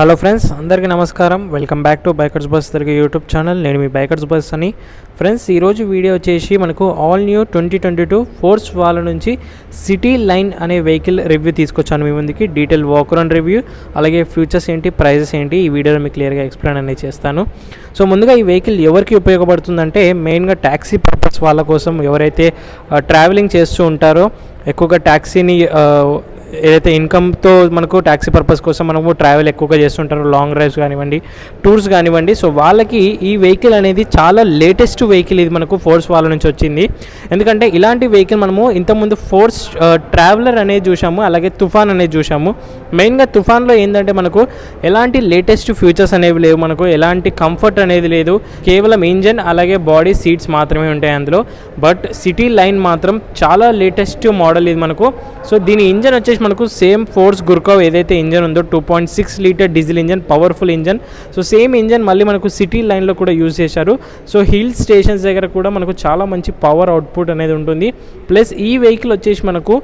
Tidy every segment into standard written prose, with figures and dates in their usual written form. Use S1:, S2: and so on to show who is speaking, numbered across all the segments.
S1: Hello friends, అందరికీ నమస్కారం. Welcome back to bikers bus Telugu YouTube channel. నేను మీ బైకర్స్ బస్ అని. ఫ్రెండ్స్, ఈరోజు వీడియో వచ్చేసి మనకు ఆల్ న్యూ 2022 ఫోర్స్ వాళ్ళ నుంచి సిటీ లైన్ అనే వెహికల్ రివ్యూ తీసుకొచ్చాను మీ ముందుకి. డీటెయిల్ వాక్ అరౌండ్ రివ్యూ, అలాగే ఫ్యూచర్స్ ఏంటి, ప్రైజెస్ ఏంటి, ఈ వీడియోలో మీకు క్లియర్గా ఎక్స్ప్లెయిన్ అనేది చేస్తాను. సో ముందుగా ఈ వెహికల్ ఎవరికి ఉపయోగపడుతుందంటే మెయిన్గా ట్యాక్సీ పర్పస్ వాళ్ళ కోసం, ఎవరైతే ట్రావెలింగ్ చేస్తూ ఉంటారో, ఎక్కువగా ట్యాక్సీని ఏదైతే ఇన్కమ్తో మనకు ట్యాక్సీ పర్పస్ కోసం మనము ట్రావెల్ ఎక్కువగా చేస్తుంటారు, లాంగ్ డ్రైవ్స్ కానివ్వండి, టూర్స్ కానివ్వండి. సో వాళ్ళకి ఈ వెహికల్ అనేది చాలా లేటెస్ట్ వెహికల్. ఇది మనకు ఫోర్స్ వాళ్ళ నుంచి వచ్చింది. ఎందుకంటే ఇలాంటి వెహికల్ మనము ఇంతకుముందు ఫోర్స్ ట్రావెలర్ అనేది చూసాము, అలాగే తుఫాన్ అనేది చూసాము. మెయిన్గా తుఫాన్లో ఏంటంటే మనకు ఎలాంటి లేటెస్ట్ ఫీచర్స్ అనేవి లేవు, మనకు ఎలాంటి కంఫర్ట్ అనేది లేదు, కేవలం ఇంజన్ అలాగే బాడీ సీట్స్ మాత్రమే ఉంటాయి అందులో. బట్ సిటీ లైన్ మాత్రం చాలా లేటెస్ట్ మోడల్ ఇది మనకు. సో దీని ఇంజన్ వచ్చేసి మనకు సేమ్ ఫోర్స్ గుర్కావ్ ఏదైతే ఇంజన్ ఉందో 2.6 litre diesel engine, powerful engine. So same engine మళ్ళీ మనకు సిటీ లైన్లో కూడా యూజ్ చేశారు. సో హిల్ స్టేషన్స్ దగ్గర కూడా మనకు చాలా మంచి పవర్ అవుట్పుట్ అనేది ఉంటుంది. ప్లస్ ఈ వెహికల్ వచ్చేసి మనకు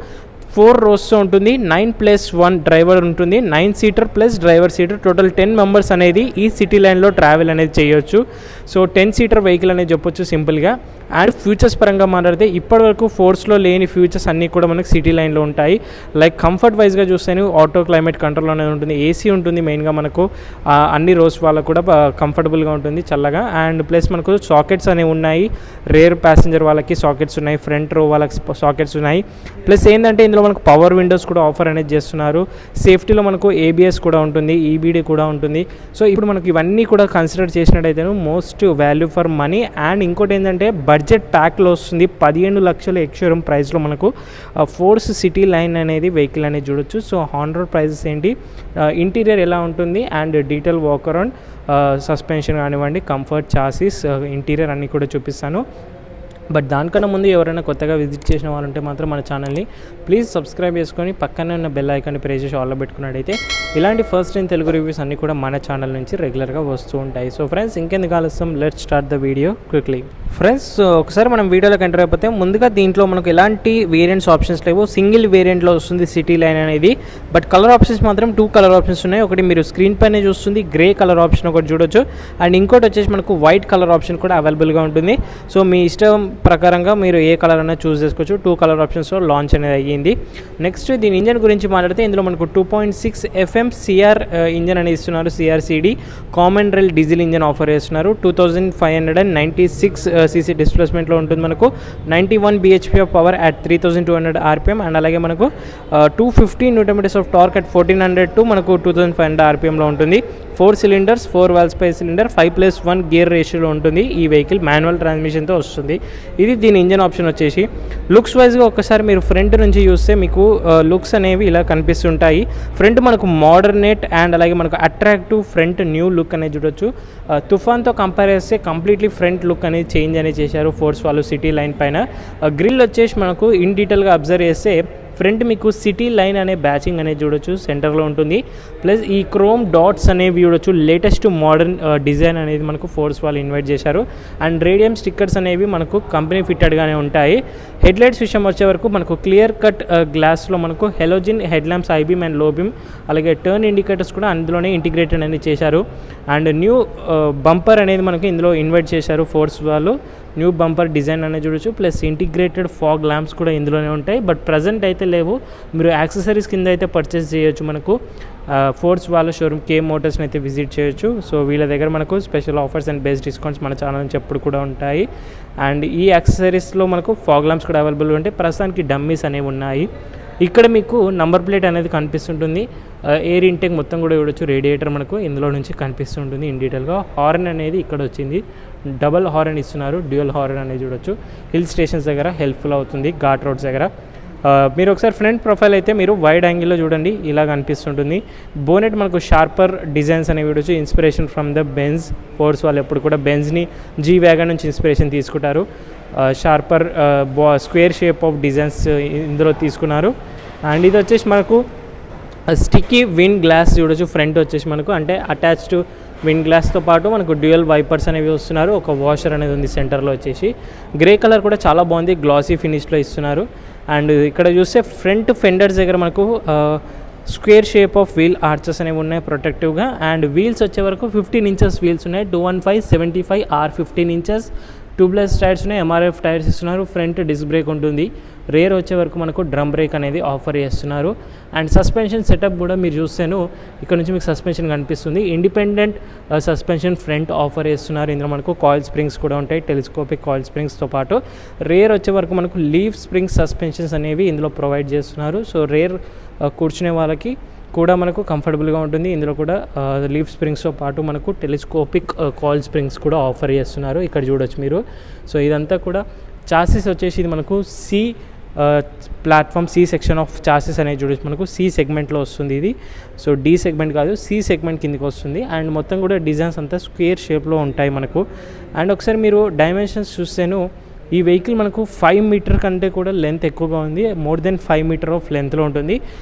S1: 4 రోస్తో ఉంటుంది. 9+1 డ్రైవర్ ఉంటుంది. 9 seater plus driver seater, total 10 members అనేది ఈ సిటీ లైన్లో ట్రావెల్ అనేది చేయొచ్చు. సో 10 సీటర్ వెహికల్ అనేది చెప్పొచ్చు సింపుల్గా. అండ్ ఫ్యూచర్స్ పరంగా మాట్లాడితే ఇప్పటివరకు ఫోర్స్లో లేని ఫ్యూచర్స్ అన్నీ కూడా మనకు సిటీ లైన్లో ఉంటాయి. లైక్ కంఫర్ట్ వైజ్గా చూస్తేనే ఆటో క్లైమేట్ కంట్రోల్ అనేది ఉంటుంది, ఏసీ ఉంటుంది. మెయిన్గా మనకు అన్ని రోస్ వాళ్ళకు కూడా కంఫర్టబుల్గా ఉంటుంది, చల్లగా. అండ్ ప్లస్ మనకు సాకెట్స్ అనేవి ఉన్నాయి. రేర్ ప్యాసింజర్ వాళ్ళకి సాకెట్స్ ఉన్నాయి, ఫ్రంట్ రో వాళ్ళకి సాకెట్స్ ఉన్నాయి. ప్లస్ ఏంటంటే ఇందులో మనకు పవర్ విండోస్ కూడా ఆఫర్ అనేది చేస్తున్నారు. సేఫ్టీలో మనకు ABS కూడా ఉంటుంది, EBD కూడా ఉంటుంది. సో ఇప్పుడు మనకి ఇవన్నీ కూడా కన్సిడర్ చేసినట్టయితే most value for money. And ఇంకోటి ఏంటంటే బడ్జెట్ ప్యాక్లో వస్తుంది. 15 లక్షల ఎక్స్షోరూమ్ ప్రైస్లో మనకు ఫోర్స్ సిటీ లైన్ అనేది వెహికల్ అనేది చూడొచ్చు. సో ఆన్ రోడ్ ప్రైజెస్ ఏంటి, ఇంటీరియర్ ఎలా ఉంటుంది, and detail walk around, suspension కానివ్వండి, కంఫర్ట్, చాసిస్, ఇంటీరియర్ అన్నీ కూడా చూపిస్తాను. బట్ దానికన్నా ముందు ఎవరైనా కొత్తగా విజిట్ చేసిన వాళ్ళు ఉంటే మాత్రం మన ఛానల్ని ప్లీజ్ సబ్స్క్రైబ్ చేసుకొని పక్కనే ఉన్న బెల్ ఐకాన్ని ప్రెస్ చేసి ఆల్లో పెట్టుకున్నట్టయితే ఇలాంటి ఫస్ట్ టైం తెలుగు రివ్యూస్ అన్నీ కూడా మన ఛానల్ నుంచి రెగ్యులర్గా వస్తూ ఉంటాయి. సో ఫ్రెండ్స్, ఇంకెందుకు ఆలస్యం, let's start the video quickly. Friends, ఒకసారి మనం వీడియోలోకి ఎంటర్ అయిపోతే ముందుగా దీంట్లో మనకు ఎలాంటి వేరియంట్స్ ఆప్షన్స్ లేవు. సింగిల్ వేరియంట్లో వస్తుంది సిటీ లైన్ అనేది. బట్ కలర్ ఆప్షన్స్ మాత్రం 2 కలర్ ఆప్షన్స్ ఉన్నాయి. ఒకటి మీరు స్క్రీన్ పైనే చూస్తుంది గ్రే కలర్ ఆప్షన్ ఒకటి చూడొచ్చు. అండ్ ఇంకోటి వచ్చేసి మనకు వైట్ కలర్ ఆప్షన్ కూడా అవైలబుల్గా ఉంటుంది. సో మీ ఇష్టం ప్రకారంగా మీరు ఏ కలర్ అయినా చూస్ చేసుకోవచ్చు. 2 కలర్ ఆప్షన్స్లో లాంచ్ అనేది అయ్యింది. నెక్స్ట్ దీని ఇంజన్ గురించి మాట్లాడితే ఇందులో మనకు 2.6 FM CR ఇంజన్ అనేది ఇస్తున్నారు. CRCD common rail diesel engine offer చేస్తున్నారు. 2596 cc డిస్ప్లేస్మెంట్లో ఉంటుంది. మనకు 91 bhp of power at 3200 RPM. And అలాగే మనకు 250 Nm of torque at 1400 to మనకు 2500 RPMలో ఉంటుంది. 4 cylinders, 4 valves పై సిలిండర్, 5+1 గేర్ రేషియోలో ఉంటుంది. ఈ వెహికల్ మాన్యువల్ ట్రాన్స్మిషన్తో వస్తుంది. ఇది దీని ఇంజన్ ఆప్షన్ వచ్చేసి. లుక్స్ వైజ్గా ఒక్కసారి మీరు ఫ్రంట్ నుంచి చూస్తే మీకు లుక్స్ అనేవి ఇలా కనిపిస్తుంటాయి. ఫ్రంట్ మనకు మోడర్నేట్ అండ్ అలాగే మనకు అట్రాక్టివ్ ఫ్రంట్ న్యూ లుక్ అనేది చూడొచ్చు. తుఫాన్తో కంపేర్ చేస్తే కంప్లీట్లీ ఫ్రంట్ లుక్ అనేది చేంజ్ అనేది చేశారు ఫోర్స్ వాళ్ళు సిటీ లైన్ పైన. గ్రిల్ వచ్చేసి మనకు ఇన్ డీటెయిల్గా అబ్జర్వ్ చేస్తే ఫ్రంట్ మీకు సిటీ లైన్ అనే బ్యాచింగ్ అనేది చూడొచ్చు, సెంటర్లో ఉంటుంది. ప్లస్ ఈ క్రోమ్ డాట్స్ అనేవి చూడొచ్చు. లేటెస్ట్ మోడర్న్ డిజైన్ అనేది మనకు ఫోర్స్ వాళ్ళు ఇన్వైట్ చేశారు. అండ్ రేడియం స్టిక్కర్స్ అనేవి మనకు కంపెనీ ఫిట్టెడ్గానే ఉంటాయి. హెడ్ లైట్స్ విషయం వచ్చే వరకు మనకు క్లియర్ కట్ గ్లాస్లో మనకు halogen head lamps, high beam and లో బీమ్, అలాగే టర్న్ ఇండికేటర్స్ కూడా అందులోనే ఇంటిగ్రేటెడ్ అనేది చేశారు. అండ్ న్యూ బంపర్ అనేది మనకు ఇందులో ఇన్వైట్ చేశారు ఫోర్స్ వాళ్ళు. న్యూ బంపర్ డిజైన్ అనేది చూడొచ్చు. ప్లస్ ఇంటిగ్రేటెడ్ ఫాగ్ ల్యాంప్స్ కూడా ఇందులోనే ఉంటాయి. బట్ ప్రజెంట్ అయితే లేవు, మీరు యాక్సెసరీస్ కింద అయితే పర్చేస్ చేయొచ్చు. మనకు ఫోర్స్ వాళ్ళ షోరూమ్ కేమ్ మోటార్స్ని అయితే విజిట్ చేయొచ్చు. సో వీళ్ళ దగ్గర మనకు special offers and best discounts మన ఛానల్ నుంచి ఎప్పుడు కూడా ఉంటాయి. అండ్ ఈ యాక్సెసరీస్లో మనకు ఫాగ్ ల్యాంప్స్ కూడా అవైలబుల్ ఉంటాయి. ప్రస్తుతానికి డమ్మీస్ అనేవి ఉన్నాయి. ఇక్కడ మీకు నంబర్ ప్లేట్ అనేది కనిపిస్తుంటుంది. ఎయిర్ ఇంటేక్ మొత్తం కూడా చూడొచ్చు. రేడియేటర్ మనకు ఇందులో నుంచి కనిపిస్తుంటుంది ఇన్ డీటెయిల్గా. హార్న్ అనేది ఇక్కడ వచ్చింది, డబల్ హార్న్ ఇస్తున్నారు, డ్యూయల్ హార్న్ అనేది చూడొచ్చు. హిల్ స్టేషన్స్ దగ్గర హెల్ప్ఫుల్ అవుతుంది, ఘాట్ రోడ్స్ దగ్గర. మీరు ఒకసారి ఫ్రంట్ ప్రొఫైల్ అయితే మీరు వైడ్ యాంగిల్లో చూడండి, ఇలా కనిపిస్తుంటుంది. బోనెట్ మనకు షార్పర్ డిజైన్స్ అనేవి చూడొచ్చు. Inspiration from the Benz. Force వాళ్ళు ఎప్పుడు కూడా బెంజ్ని G వ్యాగన్ నుంచి ఇన్స్పిరేషన్ తీసుకుంటారు. Sharper square shape of designs ఇందులో తీసుకున్నారు. అండ్ ఇది వచ్చేసి మనకు స్టిక్కీ విండ్ గ్లాస్ చూడొచ్చు. ఫ్రంట్ వచ్చేసి మనకు అంటే అటాచ్డ్ విండ్ గ్లాస్తో పాటు మనకు డ్యూయల్ వైపర్స్ అనేవి వస్తున్నారు. ఒక వాషర్ అనేది ఉంది సెంటర్లో వచ్చేసి. గ్రే కలర్ కూడా చాలా బాగుంది, గ్లాసీ ఫినిష్లో ఇస్తున్నారు. అండ్ ఇక్కడ చూస్తే ఫ్రంట్ ఫెండర్స్ దగ్గర మనకు square shape of wheel arches అనేవి ఉన్నాయి ప్రొటెక్టివ్గా. అండ్ వీల్స్ వచ్చే వరకు 15 ఇంచెస్ వీల్స్ ఉన్నాయి, 215 75 ఆర్ 15 ఇంచెస్. ట్యూబ్లెస్ టైర్స్ ఉన్నాయి, ఎంఆర్ఎఫ్ టైర్స్ ఇస్తున్నారు. ఫ్రంట్ డిస్క్ బ్రేక్ ఉంటుంది. రేర్ వచ్చే వరకు మనకు డ్రమ్ బ్రేక్ అనేది ఆఫర్ చేస్తున్నారు. అండ్ సస్పెన్షన్ సెటప్ కూడా మీరు చూస్తేను ఇక్కడ నుంచి మీకు సస్పెన్షన్ కనిపిస్తుంది. ఇండిపెండెంట్ సస్పెన్షన్ ఫ్రంట్ ఆఫర్ చేస్తున్నారు. ఇందులో మనకు కాయిల్ స్ప్రింగ్స్ కూడా ఉంటాయి, టెలిస్కోపిక్ కాయిల్ స్ప్రింగ్స్తో పాటు. రేర్ వచ్చే వరకు మనకు లీవ్ స్ప్రింగ్ సస్పెన్షన్స్ అనేవి ఇందులో ప్రొవైడ్ చేస్తున్నారు. సో రేర్ కూర్చునే వాళ్ళకి కూడా మనకు కంఫర్టబుల్గా ఉంటుంది. ఇందులో కూడా లీవ్ స్ప్రింగ్స్తో పాటు మనకు టెలిస్కోపిక్ కాయిల్ స్ప్రింగ్స్ కూడా ఆఫర్ చేస్తున్నారు. ఇక్కడ చూడొచ్చు మీరు. సో ఇదంతా కూడా చాసిస్ వచ్చేసి ఇది మనకు C platform, C section of chassis అనేది చూడొచ్చు. మనకు సి సెగ్మెంట్లో వస్తుంది ఇది. సో డి సెగ్మెంట్ కాదు, సి సెగ్మెంట్ కిందకి వస్తుంది. అండ్ మొత్తం కూడా డిజైన్స్ అంతా స్క్వేర్ షేప్లో ఉంటాయి మనకు. అండ్ ఒకసారి మీరు డైమెన్షన్స్ చూస్తేను ఈ వెహికల్ మనకు 5 మీటర్ కంటే కూడా లెంత్ ఎక్కువగా ఉంది. మోర్ దెన్ 5 మీటర్ ఆఫ్ లెంత్లో ఉంటుంది.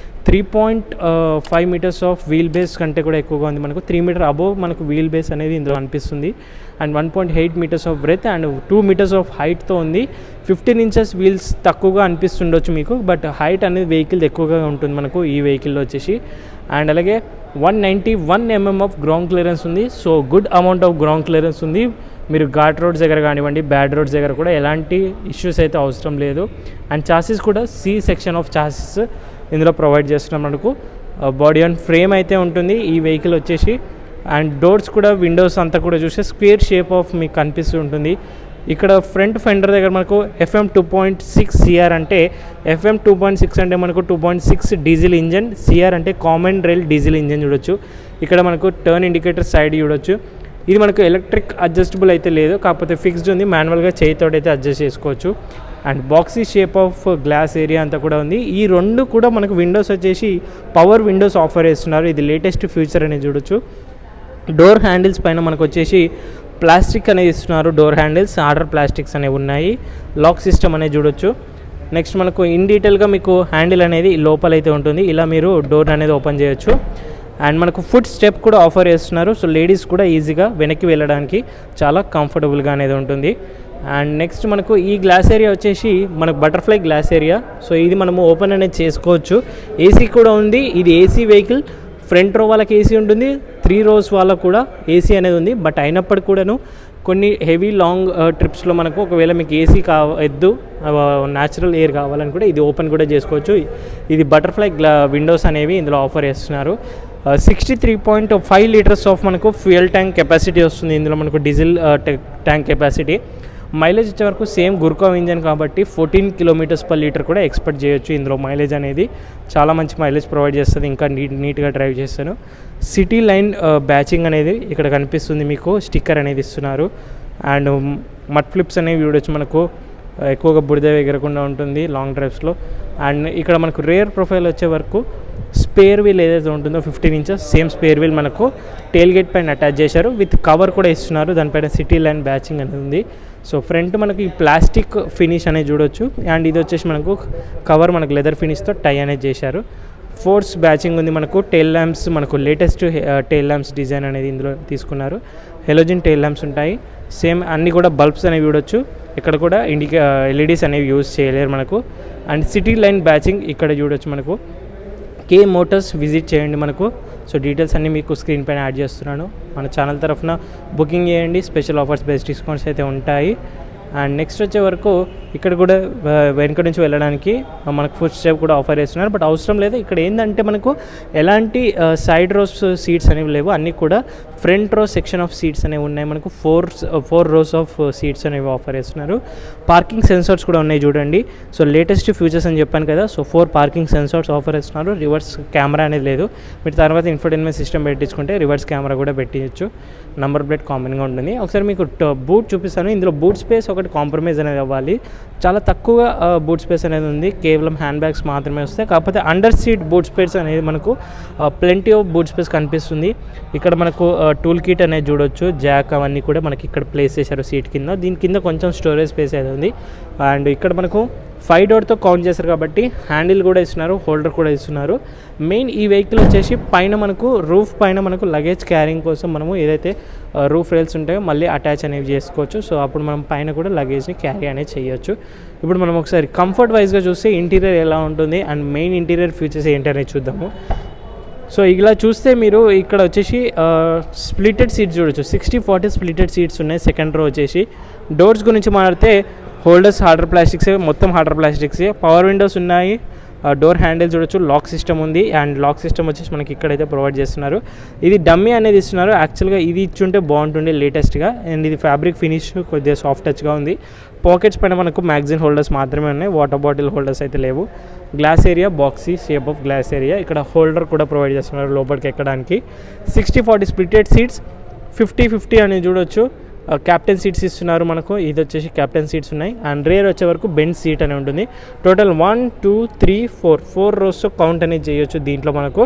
S1: 3.5 మీటర్స్ ఆఫ్ వీల్ బేస్ కంటే కూడా ఎక్కువగా ఉంది. మనకు 3 మీటర్ అబోవ్ మనకు వీల్ బేస్ అనేది ఇందులో అనిపిస్తుంది. And 1.8 meters of breadth and 2 meters of హైట్తో ఉంది. 15 ఇంచెస్ వీల్స్ తక్కువగా అనిపిస్తుండొచ్చు మీకు, బట్ హైట్ అనేది వెహికల్ ఎక్కువగా ఉంటుంది మనకు ఈ వెహికల్లో వచ్చేసి. అండ్ అలాగే 191 mm ఆఫ్ గ్రౌండ్ క్లియరెన్స్ ఉంది. So good amount of ground clearance ఉంది. మీరు ఘాట్ రోడ్స్ దగ్గర కానివ్వండి, బ్యాడ్ రోడ్స్ దగ్గర కూడా ఎలాంటి ఇష్యూస్ అయితే అవసరం లేదు. అండ్ చాసిస్ కూడా సి సెక్షన్ ఆఫ్ చాసిస్ ఇందులో ప్రొవైడ్ చేస్తున్నాం మనకు. బాడీ అండ్ ఫ్రేమ్ అయితే ఉంటుంది ఈ వెహికల్ వచ్చేసి. అండ్ డోర్స్ కూడా, విండోస్ అంతా కూడా చూస్తే స్క్వేర్ షేప్ ఆఫ్ మీకు కనిపిస్తూ ఉంటుంది. ఇక్కడ ఫ్రంట్ ఫెండర్ దగ్గర మనకు FM 2.6 CR అంటే FM 2.6 అంటే మనకు 2.6 డీజిల్ ఇంజన్, CR అంటే కామన్ రైల్ డీజిల్ ఇంజన్ చూడొచ్చు. ఇక్కడ మనకు టర్న్ ఇండికేటర్ సైడ్ చూడొచ్చు. ఇది మనకు ఎలక్ట్రిక్ అడ్జస్టబుల్ అయితే లేదు, కాకపోతే ఫిక్స్డ్ ఉంది. మాన్యువల్గా చేయితో అయితే అడ్జస్ట్ చేసుకోవచ్చు. And boxy shape of glass area అంతా కూడా ఉంది. ఈ రెండు కూడా మనకు విండోస్ వచ్చేసి పవర్ విండోస్ ఆఫర్ చేస్తున్నారు. ఇది లేటెస్ట్ ఫ్యూచర్ అనేది చూడొచ్చు. డోర్ హ్యాండిల్స్ పైన మనకు వచ్చేసి ప్లాస్టిక్ అనేది ఇస్తున్నారు. డోర్ హ్యాండిల్స్ ఆర్డర్ ప్లాస్టిక్స్ అనేవి ఉన్నాయి. లాక్ సిస్టమ్ అనేది చూడొచ్చు. నెక్స్ట్ మనకు ఇన్ డీటెయిల్గా మీకు హ్యాండిల్ అనేది లోపలైతే ఉంటుంది. ఇలా మీరు డోర్ అనేది ఓపెన్ చేయొచ్చు. అండ్ మనకు ఫుట్ స్టెప్ కూడా ఆఫర్ చేస్తున్నారు. సో లేడీస్ కూడా ఈజీగా వెనక్కి వెళ్ళడానికి చాలా కంఫర్టబుల్గా అనేది ఉంటుంది. అండ్ నెక్స్ట్ మనకు ఈ గ్లాస్ ఏరియా వచ్చేసి మనకు బటర్ఫ్లై గ్లాస్ ఏరియా. సో ఇది మనము ఓపెన్ అనేది చేసుకోవచ్చు. ఏసీ కూడా ఉంది. ఇది ఏసీ వెహికల్. ఫ్రంట్ రో వాళ్ళకి ఏసీ ఉంటుంది, 3 rows వాళ్ళకు కూడా ఏసీ అనేది ఉంది. బట్ అయినప్పటికీ కూడాను కొన్ని హెవీ లాంగ్ ట్రిప్స్లో మనకు ఒకవేళ మీకు ఏసీ వద్దు, న్యాచురల్ ఎయిర్ కావాలని కూడా ఇది ఓపెన్ కూడా చేసుకోవచ్చు. ఇది బటర్ఫ్లై విండోస్ అనేవి ఇందులో ఆఫర్ చేస్తున్నారు. 63.5 లీటర్స్ ఆఫ్ మనకు ఫ్యూయల్ ట్యాంక్ కెపాసిటీ వస్తుంది. ఇందులో మనకు డీజిల్ ట్యాంక్ కెపాసిటీ. మైలేజ్ వచ్చే వరకు సేమ్ గుర్కావ్ ఇంజన్ కాబట్టి 14 km/లీటర్ కూడా ఎక్స్పెక్ట్ చేయొచ్చు. ఇందులో మైలేజ్ అనేది చాలా మంచి మైలేజ్ ప్రొవైడ్ చేస్తుంది. ఇంకా నీట్గా డ్రైవ్ చేస్తాను. సిటీ లైన్ బ్యాచింగ్ అనేది ఇక్కడ కనిపిస్తుంది మీకు. స్టిక్కర్ అనేది ఇస్తున్నారు. అండ్ మడ్ ఫ్లిప్స్ అనేవి చూడొచ్చు. మనకు ఎక్కువగా బుడిద ఎగరకుండా ఉంటుంది లాంగ్ డ్రైవ్స్లో. అండ్ ఇక్కడ మనకు రేర్ ప్రొఫైల్ వచ్చే వరకు స్పేర్ వీల్ ఏదైతే ఉంటుందో 15 ఇంచెస్ సేమ్ స్పేర్ వీల్ మనకు టేల్ గేట్ పైన అటాచ్ చేశారు. విత్ కవర్ కూడా ఇస్తున్నారు. దానిపైన సిటీ లైన్ బ్యాచింగ్ అనేది ఉంది. సో ఫ్రంట్ మనకు ఈ ప్లాస్టిక్ ఫినిష్ అనేది చూడొచ్చు. అండ్ ఇది వచ్చేసి మనకు కవర్ మనకు లెదర్ ఫినిష్తో టై అనేది చేశారు. ఫోర్స్ బ్యాచింగ్ ఉంది. మనకు టెయిల్ ల్యాంప్స్, మనకు లేటెస్ట్ టెయిల్ ల్యాంప్స్ డిజైన్ అనేది ఇందులో తీసుకున్నారు. హెలోజిన్ టెయిల్ ల్యాంప్స్ ఉంటాయి. సేమ్ అన్నీ కూడా బల్బ్స్ అనేవి చూడొచ్చు. ఇక్కడ కూడా ఎల్ఈడీస్ అనేవి యూజ్ చేయలేరు మనకు. అండ్ సిటీ లైన్ బ్యాచింగ్ ఇక్కడ చూడొచ్చు. మనకు కే మోటార్స్ విజిట్ చేయండి మనకు. సో డీటెయిల్స్ అన్నీ మీకు స్క్రీన్ పైన యాడ్ చేస్తున్నాను. మన ఛానల్ తరఫున బుకింగ్ చేయండి. స్పెషల్ ఆఫర్స్, బెస్ట్ డిస్కౌంట్స్ అయితే ఉంటాయి. అండ్ నెక్స్ట్ వచ్చే వరకు ఇక్కడ కూడా వెనక నుంచి వెళ్ళడానికి మనకు ఫుట్ స్టెప్ కూడా ఆఫర్ చేస్తున్నారు. బట్ అవసరం లేదు. ఇక్కడ ఏంటంటే మనకు ఎలాంటి సైడ్ రోస్ సీట్స్ అనేవి లేవు. అన్నీ కూడా ఫ్రంట్ రో సెక్షన్ ఆఫ్ సీట్స్ అనేవి ఉన్నాయి. మనకు 4 rows ఆఫ్ సీట్స్ అనేవి ఆఫర్ చేస్తున్నారు. పార్కింగ్ సెన్సార్స్ కూడా ఉన్నాయి చూడండి. సో లేటెస్ట్ ఫీచర్స్ అని చెప్పాను కదా. సో 4 పార్కింగ్ సెన్సార్స్ ఆఫర్ చేస్తున్నారు. రివర్స్ కెమెరా అనేది లేదు. మీరు తర్వాత ఇన్ఫోటైన్మెంట్ సిస్టమ్ పెట్టించుకుంటే రివర్స్ కెమెరా కూడా పెట్టించచ్చు. నంబర్ ప్లేట్ కామన్గా ఉంటుంది. ఒకసారి మీకు బూట్ చూపిస్తాను. ఇందులో బూట్ స్పేస్ ఒకటి కాంప్రమైజ్ అనేది అవ్వాలి. చాలా తక్కువ బూట్ స్పేస్ అనేది ఉంది. కేవలం హ్యాండ్ బ్యాగ్స్ మాత్రమే వస్తాయి. కాకపోతే అండర్ సీట్ బూట్ స్పేస్ అనేది మనకు ప్లెంటీ ఆఫ్ బూట్ స్పేస్ కనిపిస్తుంది. ఇక్కడ మనకు టూల్ కిట్ అనేది చూడొచ్చు. జాక్ అవన్నీ కూడా మనకి ఇక్కడ ప్లేస్ చేశారు సీట్ కింద. దీని కింద కొంచెం స్టోరేజ్ స్పేస్ అనేది ఉంది. అండ్ ఇక్కడ మనకు 5 doorతో కౌంట్ చేశారు కాబట్టి హ్యాండిల్ కూడా ఇస్తున్నారు, హోల్డర్ కూడా ఇస్తున్నారు. మెయిన్ ఈ వెహికల్ వచ్చేసి పైన మనకు రూఫ్ పైన మనకు లగేజ్ క్యారింగ్ కోసం మనము ఏదైతే రూఫ్ రైల్స్ ఉంటాయో మళ్ళీ అటాచ్ అనేవి చేసుకోవచ్చు. సో అప్పుడు మనం పైన కూడా లగేజ్ని క్యారీ అనేది చేయొచ్చు. ఇప్పుడు మనం ఒకసారి కంఫర్ట్ వైజ్గా చూస్తే ఇంటీరియర్ ఎలా ఉంటుంది అండ్ మెయిన్ ఇంటీరియర్ ఫీచర్స్ ఏంటి అనేది చూద్దాము. సో ఇలా చూస్తే మీరు ఇక్కడ వచ్చేసి స్ప్లిటెడ్ సీట్స్ చూడొచ్చు, 60-40 స్ప్లిటెడ్ సీట్స్ ఉన్నాయి. సెకండ్ రో వచ్చేసి డోర్స్ గురించి మాట్లాడితే హోల్డర్స్ హార్డర్ ప్లాస్టిక్సే, మొత్తం హార్డర్ ప్లాస్టిక్సే. పవర్ విండోస్ ఉన్నాయి, డోర్ హ్యాండిల్ చూడొచ్చు, లాక్ సిస్టమ్ ఉంది. అండ్ లాక్ సిస్టమ్ వచ్చేసి మనకి ఇక్కడైతే ప్రొవైడ్ చేస్తున్నారు. ఇది డమ్మీ అనేది ఇస్తున్నారు. యాక్చువల్గా ఇది ఇచ్చుంటే బాగుంటుండే లేటెస్ట్గా. అండ్ ఇది ఫ్యాబ్రిక్ ఫినిష్ కొద్దిగా సాఫ్ట్ టచ్గా ఉంది. పాకెట్స్ పైన మనకు మ్యాగజైన్ హోల్డర్స్ మాత్రమే ఉన్నాయి, వాటర్ బాటిల్ హోల్డర్స్ అయితే లేవు. Glass area, boxy shape of glass area. ఇక్కడ హోల్డర్ కూడా ప్రొవైడ్ చేస్తున్నారు లోపలికి ఎక్కడానికి. 60-40 స్ప్లిటెడ్ సీట్స్, 50-50 అనేది చూడొచ్చు. క్యాప్టెన్ సీట్స్ ఇస్తున్నారు మనకు. ఇది వచ్చేసి క్యాప్టెన్ సీట్స్ ఉన్నాయి. అండ్ రేర్ వచ్చే వరకు బెంచ్ సీట్ అని ఉంటుంది. టోటల్ 1 2 3 4 రోస్ కౌంట్ అనేది చేయొచ్చు దీంట్లో మనకు.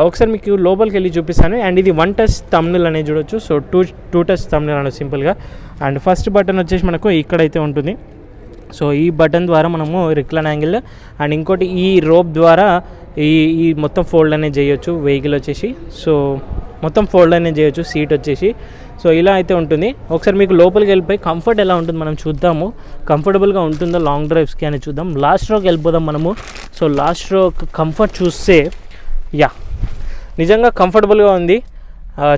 S1: ఒకసారి మీకు లోపలికి వెళ్ళి చూపిస్తాను. అండ్ ఇది 1 టచ్ థంబ్నెయిల్ అనేది చూడొచ్చు. సో టూ టచ్ థంబ్నెయిల్ అనేది సింపుల్గా. అండ్ ఫస్ట్ బటన్ వచ్చేసి మనకు ఇక్కడైతే ఉంటుంది. సో ఈ బటన్ ద్వారా మనము రిక్లైన్ యాంగిల్ అండ్ ఇంకోటి ఈ రోప్ ద్వారా ఈ మొత్తం ఫోల్డ్ అనేది చేయొచ్చు వెహికల్ వచ్చేసి. సో మొత్తం ఫోల్డ్ అనేది చేయొచ్చు సీట్ వచ్చేసి. సో ఇలా అయితే ఉంటుంది. ఒకసారి మీకు లోపలికి వెళ్ళిపోయి కంఫర్ట్ ఎలా ఉంటుంది మనం చూద్దాము. కంఫర్టబుల్గా ఉంటుందో లాంగ్ డ్రైవ్స్కి అని చూద్దాం. లాస్ట్ రోకి వెళ్ళిపోదాం మనము. సో లాస్ట్ రో కంఫర్ట్ చూస్తే నిజంగా కంఫర్టబుల్గా ఉంది,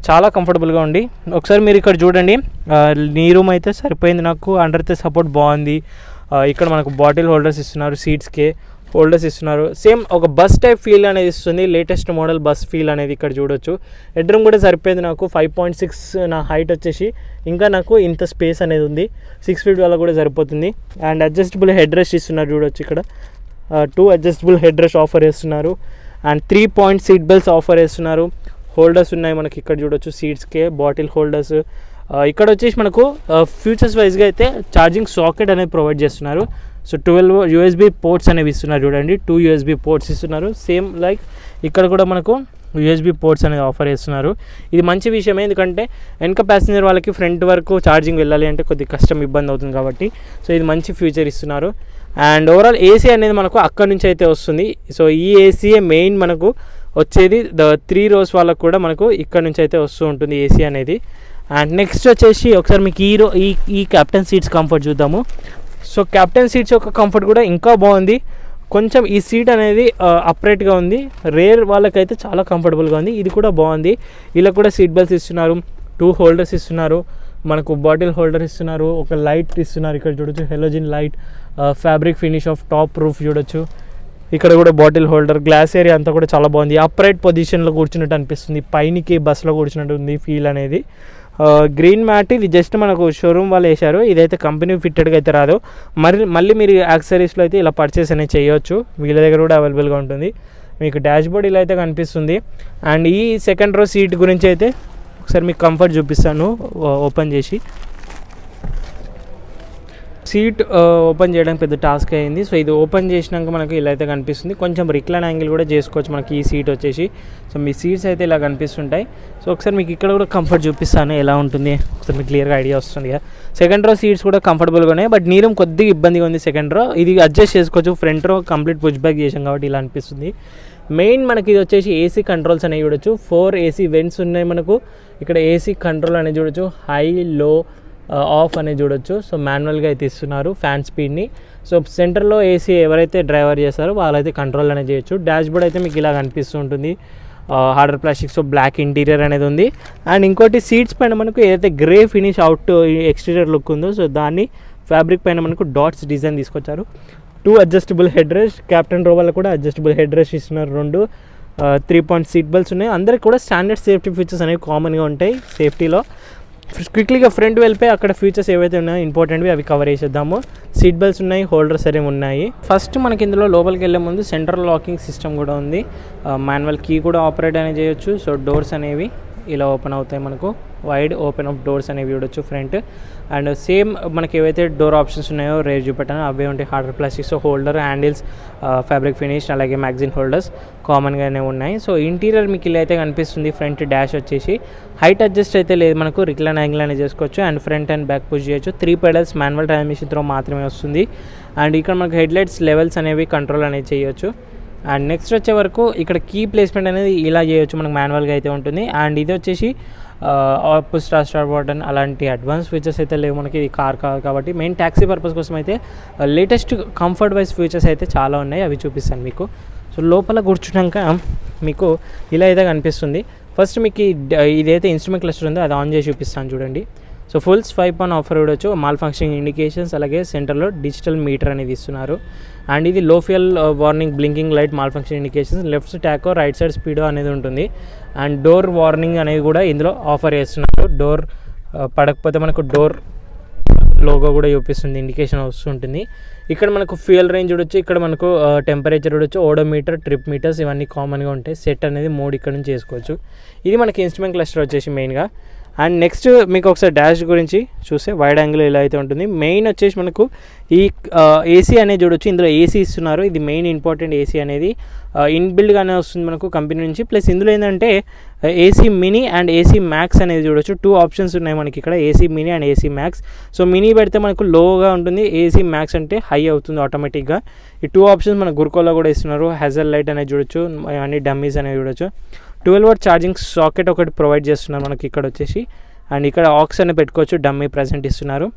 S1: చాలా కంఫర్టబుల్గా ఉంది. ఒకసారి మీరు ఇక్కడ చూడండి, నీ రూమ్ అయితే సరిపోయింది నాకు. అండర్ అయితే సపోర్ట్ బాగుంది. ఇక్కడ మనకు బాటిల్ హోల్డర్స్ ఇస్తున్నారు, సీట్స్కే హోల్డర్స్ ఇస్తున్నారు. సేమ్ ఒక బస్ టైప్ ఫీల్ అనేది ఇస్తుంది, లేటెస్ట్ మోడల్ బస్ ఫీల్ అనేది ఇక్కడ చూడొచ్చు. హెడ్ రూమ్ కూడా సరిపోయింది నాకు. 5.6 నా హైట్ వచ్చేసి, ఇంకా నాకు ఇంత స్పేస్ అనేది ఉంది. 6 ఫీట్ వల్ల కూడా సరిపోతుంది. అండ్ అడ్జస్టబుల్ హెడ్ రెస్ట్ ఇస్తున్నారు చూడొచ్చు. ఇక్కడ 2 అడ్జస్టబుల్ హెడ్ రెస్ట్ ఆఫర్ చేస్తున్నారు. And 3 point seat belts offer చేస్తున్నారు. హోల్డర్స్ ఉన్నాయి మనకి ఇక్కడ చూడొచ్చు, సీట్స్కే బాటిల్ హోల్డర్స్. ఇక్కడ వచ్చేసి మనకు ఫ్యూచర్స్ వైజ్గా అయితే ఛార్జింగ్ సాకెట్ అనేది ప్రొవైడ్ చేస్తున్నారు. సో 12 USB పోర్ట్స్ అనేవి ఇస్తున్నారు చూడండి. 2 USB పోర్ట్స్ ఇస్తున్నారు. సేమ్ లైక్ ఇక్కడ కూడా మనకు USB పోర్ట్స్ అనేది ఆఫర్ చేస్తున్నారు. ఇది మంచి విషయమే, ఎందుకంటే వెనక ప్యాసింజర్ వాళ్ళకి ఫ్రంట్ వరకు ఛార్జింగ్ వెళ్ళాలి అంటే కొద్దిగా కష్టం, ఇబ్బంది అవుతుంది కాబట్టి. సో ఇది మంచి ఫ్యూచర్ ఇస్తున్నారు. అండ్ ఓవరాల్ ఏసీ అనేది మనకు అక్కడ నుంచి అయితే వస్తుంది. సో ఈ ఏసీయే మెయిన్ మనకు వచ్చేది. 3 రోస్ వాళ్ళకు కూడా మనకు ఇక్కడ నుంచి అయితే వస్తూ ఉంటుంది ఏసీ అనేది. అండ్ నెక్స్ట్ వచ్చేసి ఒకసారి మీకు ఈ క్యాప్టెన్ సీట్స్ కంఫర్ట్ చూద్దాము. సో క్యాప్టెన్ సీట్స్ యొక్క కంఫర్ట్ కూడా ఇంకా బాగుంది. కొంచెం ఈ సీట్ అనేది అప్రైట్గా ఉంది. రేర్ వాళ్ళకైతే చాలా కంఫర్టబుల్గా ఉంది. ఇది కూడా బాగుంది. ఇలా కూడా సీట్ బెల్ట్స్ ఇస్తున్నారు, 2 హోల్డర్స్ ఇస్తున్నారు, మనకు బాటిల్ హోల్డర్ ఇస్తున్నారు, ఒక లైట్ ఇస్తున్నారు ఇక్కడ చూడొచ్చు, halogen light, fabric finish off top roof చూడొచ్చు. ఇక్కడ కూడా బాటిల్ హోల్డర్, గ్లాస్ ఏరియా అంతా కూడా చాలా బాగుంది. అప్రైట్ పొజిషన్లో కూర్చున్నట్టు అనిపిస్తుంది, పైనకి బస్సులో కూర్చున్నట్టు ఉంది ఫీల్ అనేది. గ్రీన్ మ్యాట్ ఇది జస్ట్ మనకు షోరూమ్ వాళ్ళు వేశారు, ఇదైతే కంపెనీ ఫిట్టెడ్గా అయితే రాదు. మళ్ళీ మీరు యాక్సెసరీస్లో అయితే ఇలా పర్చేస్ అనేది చేయొచ్చు, వీళ్ళ దగ్గర కూడా అవైలబుల్గా ఉంటుంది. మీకు డాష్ బోర్డ్ ఇలా అయితే కనిపిస్తుంది. అండ్ ఈ సెకండ్ రో సీట్ గురించి అయితే ఒకసారి మీకు కంఫర్ట్ చూపిస్తాను ఓపెన్ చేసి. సీట్ ఓపెన్ చేయడానికి పెద్ద టాస్క్ అయింది. సో ఇది ఓపెన్ చేసినాక మనకు ఇలా అయితే కనిపిస్తుంది. కొంచెం రిక్లైన్ యాంగిల్ కూడా చేసుకోవచ్చు మనకి ఈ సీట్ వచ్చేసి. సో మీ సీట్స్ అయితే ఇలా కనిపిస్తుంటాయి. సో ఒకసారి మీకు ఇక్కడ కూడా కంఫర్ట్ చూపిస్తాను ఎలా ఉంటుంది, ఒకసారి మీకు క్లియర్గా ఐడియా వస్తుంది. సెకండ్ రో సీట్స్ కూడా కంఫర్టబుల్గా ఉన్నాయి, బట్ నీరం కొద్దిగా ఇబ్బందిగా ఉంది సెకండ్ రో. ఇది అడ్జస్ట్ చేసుకోవచ్చు, ఫ్రంట్ రో కంప్లీట్ పుష్ బ్యాక్ చేసాం కాబట్టి ఇలా అనిపిస్తుంది. మెయిన్ మనకి ఇది వచ్చేసి ఏసీ కంట్రోల్స్ అనేవి చూడొచ్చు. 4 ఏసీ వెంట్స్ ఉన్నాయి మనకు. ఇక్కడ ఏసీ కంట్రోల్ అనేది చూడొచ్చు, హై లో ఆఫ్ అనేది చూడొచ్చు. సో మాన్యువల్గా అయితే ఇస్తున్నారు ఫ్యాన్ స్పీడ్ని. సో సెంటర్లో ఏసీ ఎవరైతే డ్రైవర్ చేస్తారో వాళ్ళైతే కంట్రోల్ అనేది చేయొచ్చు. డాష్ బోర్డ్ అయితే మీకు ఇలా కనిపిస్తూ ఉంటుంది, హార్డర్ ప్లాస్టిక్స్ బ్లాక్ ఇంటీరియర్ అనేది ఉంది. అండ్ ఇంకోటి సీట్స్ పైన మనకు ఏదైతే grey finish out exterior look ఉందో సో దాన్ని ఫ్యాబ్రిక్ పైన మనకు డాట్స్ డిజైన్ తీసుకొచ్చారు. 2 అడ్జస్టబుల్ హెడ్ రెస్ట్, క్యాప్టెన్ రో వల్ల కూడా అడ్జస్టబుల్ హెడ్ రెస్ట్ ఇస్తున్నారు. 2 3 పాయింట్ సీట్ బెల్ట్స్ ఉన్నాయి. అందరికి కూడా స్టాండర్డ్ సేఫ్టీ ఫీచర్స్ అనేవి కామన్గా ఉంటాయి సేఫ్టీలో. క్విక్లీగా ఫ్రంట్ వెళ్ళిపోయి అక్కడ ఫీచర్స్ ఏవైతే ఉన్నాయో ఇంపార్టెంట్వి అవి కవర్ చేసేద్దాము. సీట్ బెల్ట్స్ ఉన్నాయి, హోల్డర్స్ అనేవి ఉన్నాయి. ఫస్ట్ మనకి ఇందులో లోపలికి వెళ్ళే ముందు సెంట్రల్ లాకింగ్ సిస్టమ్ కూడా ఉంది, మాన్యువల్ కీ కూడా ఆపరేట్ అనేది చేయొచ్చు. సో డోర్స్ అనేవి ఇలా ఓపెన్ అవుతాయి మనకు, వైడ్ ఓపెన్ ఆఫ్ డోర్స్ అనేవి చూడొచ్చు ఫ్రంట్. అండ్ సేమ్ మనకి ఏవైతే డోర్ ఆప్షన్స్ ఉన్నాయో రేర్ చూపెట్టాను అవే ఉంటాయి. Harder plastics, holder, handles, fabric finish, అలాగే మ్యాగజైన్ హోల్డర్స్ కామన్గానే ఉన్నాయి. సో ఇంటీరియర్ మీకు ఇలా అయితే కనిపిస్తుంది. ఫ్రంట్ డాష్ వచ్చేసి హైట్ అడ్జస్ట్ అయితే లేదు మనకు, రిక్లైన్ యాంగిల్ అనేది చేసుకోవచ్చు. And front and back push చేయొచ్చు. 3 పెడల్స్ మాన్యువల్ ట్రాన్స్మిషన్తో మాత్రమే వస్తుంది. అండ్ ఇక్కడ మనకు హెడ్ లైట్స్ లెవెల్స్ అనేవి కంట్రోల్ అనేది చేయొచ్చు. అండ్ నెక్స్ట్ వచ్చే వరకు ఇక్కడ కీ ప్లేస్మెంట్ అనేది ఇలా చేయొచ్చు, మనకు మాన్యువల్గా అయితే ఉంటుంది. అండ్ ఇది వచ్చేసి పుష్ స్టార్ట్ బటన్, అలాంటి అడ్వాన్స్ ఫీచర్స్ అయితే లేవు మనకి, ఇది కార్ కాదు కాబట్టి. మెయిన్ ట్యాక్సీ పర్పస్ కోసం అయితే లేటెస్ట్ కంఫర్ట్ వైజ్ ఫీచర్స్ అయితే చాలా ఉన్నాయి, అవి చూపిస్తాను మీకు. సో లోపల కూర్చున్నాక మీకు ఇలా అయితే కనిపిస్తుంది. ఫస్ట్ మీకు ఇదైతే ఇన్స్ట్రుమెంట్ క్లస్టర్ ఉందో అది ఆన్ చేసి చూపిస్తాను చూడండి. So full swipe on offer చూడొచ్చు, మాల్ ఫంక్షనింగ్ ఇండికేషన్స్, అలాగే సెంటర్లో డిజిటల్ మీటర్ అనేది ఇస్తున్నారు. అండ్ ఇది లో fuel warning, blinking light, mall function indications, left Taco, right side speedo అనేది ఉంటుంది. అండ్ డోర్ వార్నింగ్ అనేది కూడా ఇందులో ఆఫర్ చేస్తున్నారు. డోర్ పడకపోతే మనకు డోర్ లోగో కూడా చూపిస్తుంది, ఇండికేషన్ వస్తుంటుంది. ఇక్కడ మనకు ఫ్యూయల్ రేంజ్ చూడొచ్చు, ఇక్కడ మనకు టెంపరేచర్ చూడొచ్చు, ఓడోమీటర్, ట్రిప్ మీటర్స్ ఇవన్నీ కామన్గా ఉంటాయి. సెట్ అనేది మోడ్ ఇక్కడ నుంచి చేసుకోవచ్చు. ఇది మనకి ఇన్స్ట్రుమెంట్ క్లస్టర్ వచ్చేసి మెయిన్గా. అండ్ నెక్స్ట్ మీకు ఒకసారి డాష్ గురించి చూస్తే వైడ్ యాంగిల్ ఇలా అయితే ఉంటుంది. మెయిన్ వచ్చేసి మనకు ఈ ఏసీ అనేది చూడొచ్చు, ఇందులో ఏసీ ఇస్తున్నారు. ఇది మెయిన్ ఇంపార్టెంట్, ఏసీ అనేది ఇన్బిల్డ్గానే వస్తుంది మనకు కంపెనీ నుంచి. ప్లస్ ఇందులో ఏంటంటే AC mini and AC max అనేది చూడొచ్చు. 2 ఆప్షన్స్ ఉన్నాయి మనకి ఇక్కడ, AC mini and AC max. So mini పెడితే మనకు లోగా ఉంటుంది, ఏసీ మ్యాక్స్ అంటే హై అవుతుంది ఆటోమేటిక్గా. ఈ 2 ఆప్షన్స్ మన గుర్కోలో కూడా ఇస్తున్నారు. హెజల్ లైట్ అనేది చూడొచ్చు, అన్ని డమ్మీస్ అనేవి చూడొచ్చు. 12V ఛార్జింగ్ సాకెట్ ఒకటి ప్రొవైడ్ చేస్తున్నారు మనకి ఇక్కడ వచ్చేసి. అండ్ ఇక్కడ ఆక్స్ అనేది పెట్టుకోవచ్చు, డమ్మీ ప్రజెంట్ ఇస్తున్నారు.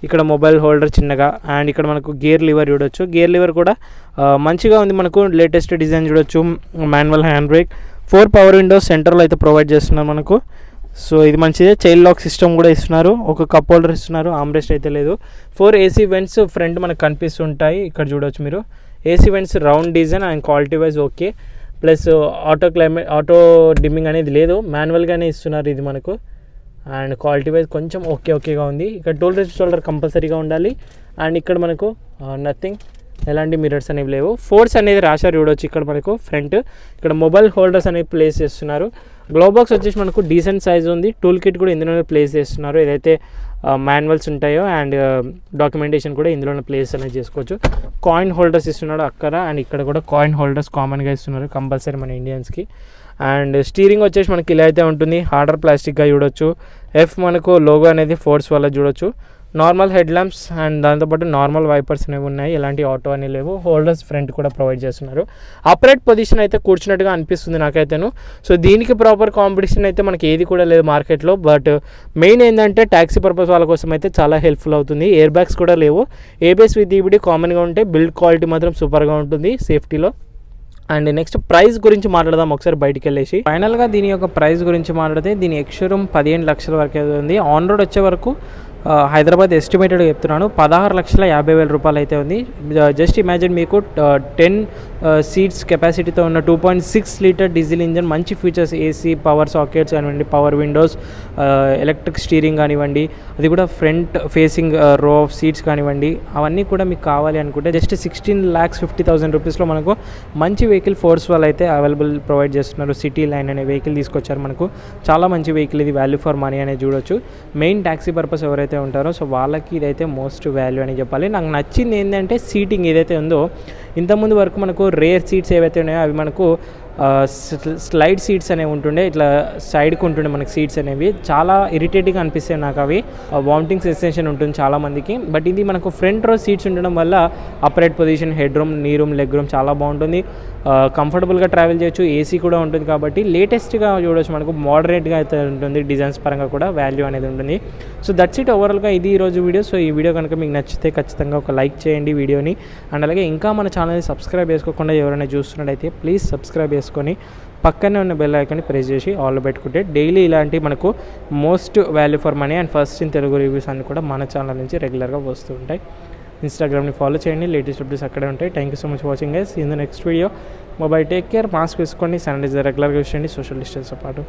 S1: ఇక్కడ మొబైల్ హోల్డర్ చిన్నగా. అండ్ ఇక్కడ మనకు గేర్ లివర్ చూడొచ్చు, గేర్ లివర్ కూడా మంచిగా ఉంది మనకు, లేటెస్ట్ డిజైన్ చూడొచ్చు. Manual hand brake, 4 power Windows సెంటర్లో అయితే ప్రొవైడ్ చేస్తున్నారు మనకు. సో ఇది మంచిదే. చైల్డ్ లాక్ సిస్టమ్ కూడా ఇస్తున్నారు, ఒక కప్ హోల్డర్ ఇస్తున్నారు, ఆమ్రెస్ట్ అయితే లేదు. 4 ఏసీ వెంట్స్ ఫ్రంట్ మనకు కనిపిస్తుంటాయి, ఇక్కడ చూడొచ్చు మీరు. AC vents round design and quality wise okay. Plus auto dimming అనేది లేదు, మాన్యువల్గానే ఇస్తున్నారు ఇది మనకు. అండ్ క్వాలిటీ వైజ్ కొంచెం ఓకేగా ఉంది. ఇక్కడ టూల్ రిస్ట్ షోల్డర్ కంపల్సరీగా ఉండాలి. అండ్ ఇక్కడ మనకు నథింగ్, ఎలాంటి మిరర్స్ అనేవి లేవు. ఫోర్స్ అనేది రాశారు చూడవచ్చు ఇక్కడ మనకు ఫ్రంట్. ఇక్కడ మొబైల్ హోల్డర్స్ అనేవి ప్లేస్ చేస్తున్నారు. గ్లో బాక్స్ వచ్చేసి మనకు డీసెంట్ సైజ్ ఉంది. టూల్ కిట్ కూడా ఇందులోనే ప్లేస్ చేస్తున్నారు. ఏదైతే మాన్యువల్స్ ఉంటాయో అండ్ డాక్యుమెంటేషన్ కూడా ఇందులోనే ప్లేస్ అనేది చేసుకోవచ్చు. కాయిన్ హోల్డర్స్ ఇస్తున్నాడు అక్కడ, అండ్ ఇక్కడ కూడా కాయిన్ హోల్డర్స్ కామన్గా ఇస్తున్నారు కంపల్సరీ మన ఇండియన్స్కి. అండ్ స్టీరింగ్ వచ్చేసి మనకి ఇలా అయితే ఉంటుంది, హార్డర్ ప్లాస్టిక్గా చూడొచ్చు. ఎఫ్ మనకు లోగో అనేది ఫోర్స్ వల్ల చూడొచ్చు. నార్మల్ హెడ్ ల్యాంప్స్ అండ్ దాంతోపాటు నార్మల్ వైపర్స్ అనేవి ఉన్నాయి, ఎలాంటి ఆటో అని లేవు. హోల్డర్స్ ఫ్రంట్ కూడా ప్రొవైడ్ చేస్తున్నారు. అప్రైట్ పొజిషన్ అయితే కూర్చున్నట్టుగా అనిపిస్తుంది నాకైతేను. సో దీనికి ప్రాపర్ కాంపిటీషన్ అయితే మనకి ఏది కూడా లేదు మార్కెట్లో. బట్ మెయిన్ ఏంటంటే ట్యాక్సీ పర్పస్ వాళ్ళ కోసం అయితే చాలా హెల్ప్ఫుల్ అవుతుంది. ఎయిర్ బ్యాగ్స్ కూడా లేవు, ఏబిఎస్ విత్ ఈబిడి కామన్గా ఉంటాయి. బిల్డ్ క్వాలిటీ మాత్రం సూపర్గా ఉంటుంది సేఫ్టీలో. అండ్ నెక్స్ట్ ప్రైస్ గురించి మాట్లాడదాం ఒకసారి బయటికి వెళ్ళేసి. ఫైనల్గా దీని యొక్క ప్రైస్ గురించి మాట్లాడితే దీని ఎక్స్షోరూమ్ 15 లక్షల వరకు ఉంది. ఆన్ రోడ్ వచ్చే వరకు హైదరాబాద్ ఎస్టిమేటెడ్ చెప్తున్నాను 16,50,000 రూపాయలు అయితే ఉంది. జస్ట్ ఇమాజిన్ మీకు 10 సీట్స్ కెపాసిటీతో ఉన్న 2.6 లీటర్ డీజిల్ ఇంజన్, మంచి ఫీచర్స్, ఏసీ, పవర్ సాకెట్స్ కానివ్వండి, పవర్ విండోస్, ఎలక్ట్రిక్ స్టీరింగ్ కానివ్వండి, అది కూడా ఫ్రంట్ ఫేసింగ్ రో ఆఫ్ సీట్స్ కానివ్వండి, అవన్నీ కూడా మీకు కావాలి అనుకుంటే జస్ట్ 16,50,000 రూపీస్లో మనకు మంచి వెహికల్ ఫోర్స్ వాళ్ళు అయితే అవైలబుల్ ప్రొవైడ్ చేస్తున్నారు. సిటీ లైన్ అనే వెహికల్ తీసుకొచ్చారు మనకు, చాలా మంచి వెహికల్ ఇది, వాల్యూ ఫర్ మనీ అనేది చూడొచ్చు. మెయిన్ ట్యాక్సీ పర్పస్ ఎవరైతే ఉంటారో సో వాళ్ళకి ఇదైతే మోస్ట్ వాల్యూ అని చెప్పాలి. నాకు నచ్చింది ఏంటంటే సీటింగ్ ఏదైతే ఉందో, ఇంతకుముందు వరకు మనకు రేర్ సీట్స్ ఏవైతే ఉన్నాయో అవి మనకు స్లైడ్ సీట్స్ అనేవి ఉంటుండే, ఇట్లా సైడ్కి ఉంటుండే మనకి సీట్స్ అనేవి, చాలా ఇరిటేటింగ్గా అనిపిస్తాయి నాకు అవి. వామిటింగ్ సెన్సేషన్ ఉంటుంది చాలామందికి. బట్ ఇది మనకు ఫ్రంట్ రో సీట్స్ ఉండడం వల్ల అప్రైట్ పొజిషన్, హెడ్ రూమ్, నీ రూమ్, లెగ్ రూమ్ చాలా బాగుంటుంది. కంఫర్టబుల్గా ట్రావెల్ చేయొచ్చు. ఏసీ కూడా ఉంటుంది కాబట్టి లేటెస్ట్గా చూడవచ్చు, మనకు మోడరేట్గా అయితే ఉంటుంది. డిజైన్స్ పరంగా కూడా వాల్యూ అనేది ఉంటుంది. సో దట్స్ ఇట్ ఓవరాల్గా ఇది ఈరోజు వీడియో. సో ఈ వీడియో కనుక మీకు నచ్చితే ఖచ్చితంగా ఒక లైక్ చేయండి వీడియోని. అండ్ అలాగే ఇంకా మన ఛానల్ని సబ్స్క్రైబ్ చేసుకోకుండా ఎవరైనా చూస్తున్నట్టయితే ప్లీజ్ సబ్స్క్రైబ్ చేసుకొని పక్కనే ఉన్న బెల్ ఐకాన్ని ప్రెస్ చేసి ఆల్లో పెట్టుకుంటే డైలీ ఇలాంటి మనకు most value for money and first in Telugu reviews అన్ని కూడా మన ఛానల్ నుంచి రెగ్యులర్గా వస్తూ ఉంటాయి. ఇన్స్టాగ్రామ్ని ఫాలో చేయండి, లేటెస్ట్ అప్డేట్స్ అక్కడే ఉంటాయి. Thank you so much watching guys. In the next video. Mobile take care, mask వేసుకోండి, శానిటైజర్ రెగ్యులర్గా యూస్ చేయండి, సోషల్ డిస్టెన్స్తో పాటు.